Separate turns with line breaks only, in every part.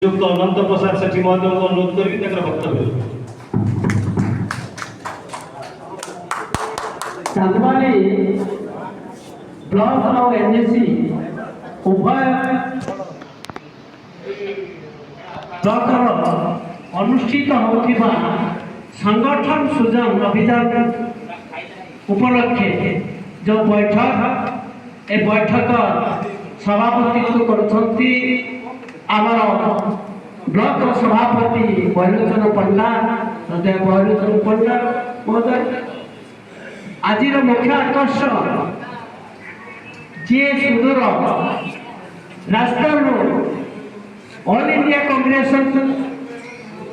युक्त अनंत प्रसाद सेठी महोदय को अनुरोध करके वक्तव्य
चांदवाली ब्लॉक और एनएसी उभय ब्लॉक अनुष्ठित होता संगठन सृजन अभियान उपलक्षे जो बैठक ए बैठक सभापतित्व करछंती आमर ब्लॉक सभापति बहिलोचन पंडा सदैव बहिलोचन पंडा महोदय आज मुख्य आकर्षण जी सुदूर रास्ता ऑल इंडिया कांग्रेस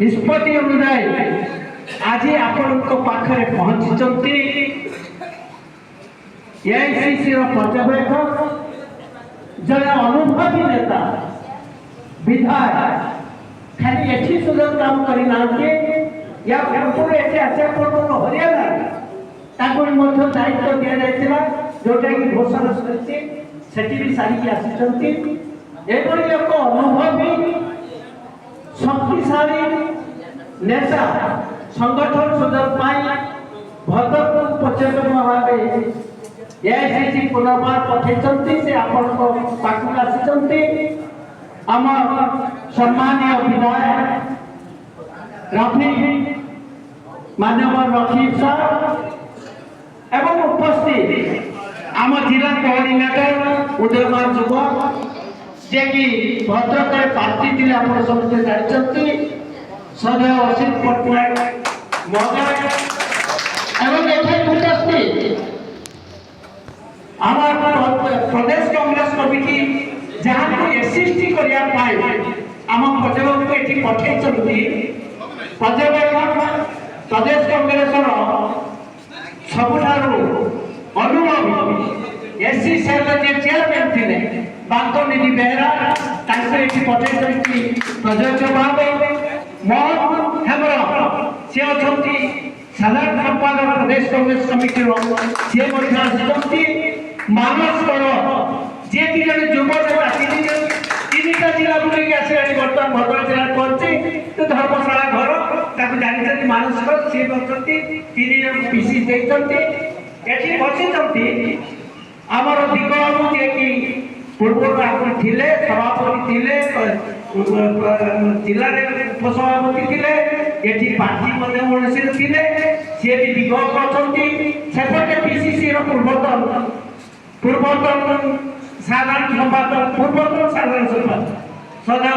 निष्पत्ति अनुदाय आज आपण पाखे पहुंची एआईसीसी पर्यवेक्षक जड़े अनुभवी नेता विधायक खाली एठी सुदर काम करना या पूर्व एठी आचार पूर्व हरियाणा ताको मध्य दायित्व दिया जायतिला जोटा कि घोषणा समिति सेठी भी सारी आसीचंती एपरि लोक अनुभवी शक्तिशाली नेता संगठन सुदर पाई भद्रक पर्यटक भाव एआईसीसी पुनर्बार पठेचंती से आपण को पाकु आसीचंती आम सम्मानीय विधायक रफी मानव रफी साहब एवं उपस्थित आम जिला कोऑर्डिनेटर उदयमान युवक जे कि भद्रक पार्टी थी आप समस्त जानते सदैव असित पट्टनायक महोदय एवं उपस्थित आम प्रदेश कांग्रेस कमिटी जहाँ को एसिस्ट करने आम पर्यवेक्षक ये पठे पर्यवेक्षक प्रदेश कांग्रेस सबुठार अनुभवी एससी सेल जे चेयरमैन थे बांकनिधि बेहरा पठे प्रयोजक भाव मोहन हेम्रम सी अच्छा साधारण संपादक प्रदेश कांग्रेस कमिटी सी मानस कौर जे कि जन युव नेता तीन जिला बुलिक आस बर्तमान भद्रक जिला पहुंची तो धर्मशाला घर जानते मानस कौर सी तीन पीसी एठी बसी आमर दिगबाबू जे कि पूर्व थे सभापति थे जिले उपसभापति थे ये पार्टी मणिपुर थे सी भी दिगब अच्छे पीसीसी पूर्वतन साधारण संपादक पूर्वतन साधारण संपादक सदा